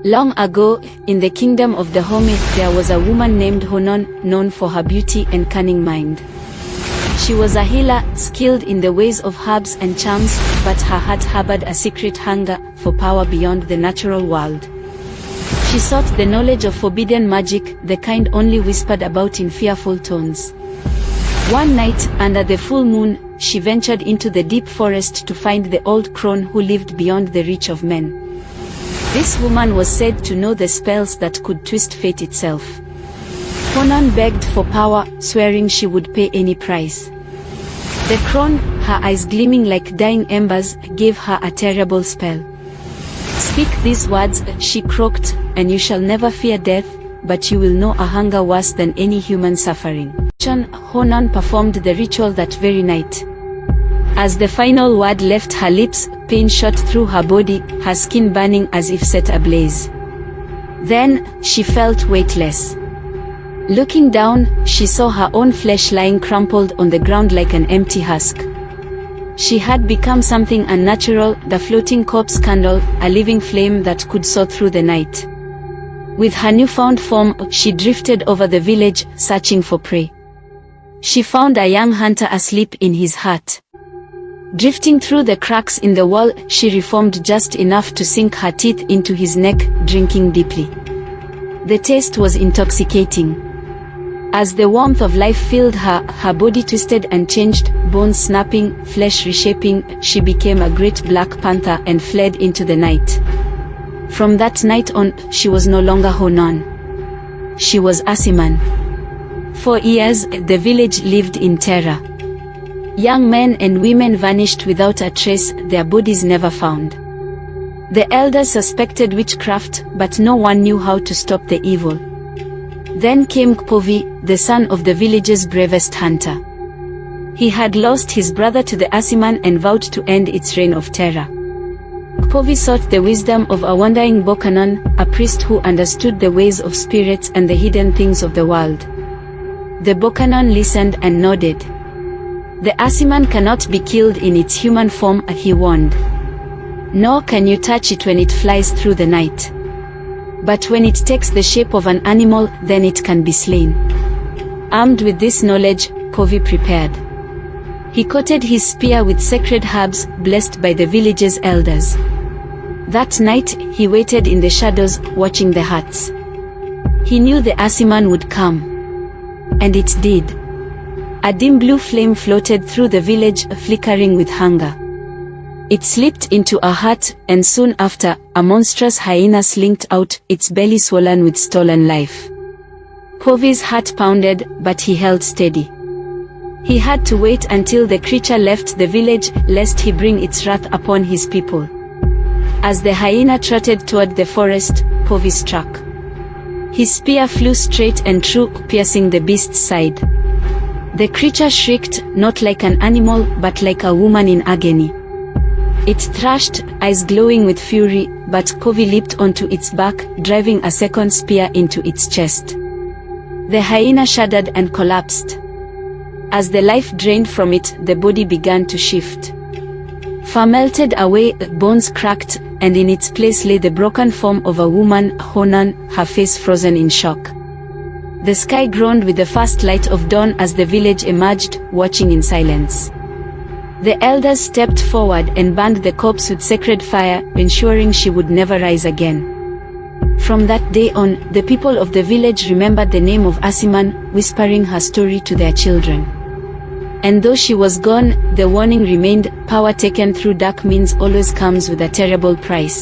Long ago, in the kingdom of Dahomey, there was a woman named Hounon, known for her beauty and cunning mind. She was a healer, skilled in the ways of herbs and charms, but her heart harbored a secret hunger for power beyond the natural world. She sought the knowledge of forbidden magic, the kind only whispered about in fearful tones. One night, under the full moon, she ventured into the deep forest to find the old crone who lived beyond the reach of men. This woman was said to know the spells that could twist fate itself. Hounon begged for power, swearing she would pay any price. The crone, her eyes gleaming like dying embers, gave her a terrible spell. "Speak these words," she croaked, "and you shall never fear death, but you will know a hunger worse than any human suffering." Hounon performed the ritual that very night. As the final word left her lips, pain shot through her body, her skin burning as if set ablaze. Then, she felt weightless. Looking down, she saw her own flesh lying crumpled on the ground like an empty husk. She had become something unnatural, the floating corpse candle, a living flame that could soar through the night. With her newfound form, she drifted over the village, searching for prey. She found a young hunter asleep in his hut. Drifting through the cracks in the wall, she reformed just enough to sink her teeth into his neck, drinking deeply. The taste was intoxicating. As the warmth of life filled her, her body twisted and changed, bones snapping, flesh reshaping, she became a great black panther and fled into the night. From that night on, she was no longer Hounon. She was Asiman. For years, the village lived in terror. Young men and women vanished without a trace, their bodies never found. The elders suspected witchcraft, but no one knew how to stop the evil. Then came Kpovi, the son of the village's bravest hunter. He had lost his brother to the Asiman and vowed to end its reign of terror. Kpovi sought the wisdom of a wandering Bokanon, a priest who understood the ways of spirits and the hidden things of the world. The Bokanon listened and nodded. "The Asiman cannot be killed in its human form," he warned. "Nor can you touch it when it flies through the night. But when it takes the shape of an animal, then it can be slain." Armed with this knowledge, Kpovi prepared. He coated his spear with sacred herbs, blessed by the village's elders. That night, he waited in the shadows, watching the huts. He knew the Asiman would come. And it did. A dim blue flame floated through the village, flickering with hunger. It slipped into a hut, and soon after, a monstrous hyena slinked out, its belly swollen with stolen life. Kpovi's heart pounded, but he held steady. He had to wait until the creature left the village, lest he bring its wrath upon his people. As the hyena trotted toward the forest, Kpovi struck. His spear flew straight and true, piercing the beast's side. The creature shrieked, not like an animal, but like a woman in agony. It thrashed, eyes glowing with fury, but Kpovi leaped onto its back, driving a second spear into its chest. The hyena shuddered and collapsed. As the life drained from it, the body began to shift. Fur melted away, bones cracked, and in its place lay the broken form of a woman, Hounon, her face frozen in shock. The sky groaned with the first light of dawn as the village emerged, watching in silence. The elders stepped forward and burned the corpse with sacred fire, ensuring she would never rise again. From that day on, the people of the village remembered the name of Asiman, whispering her story to their children. And though she was gone, the warning remained: power taken through dark means always comes with a terrible price.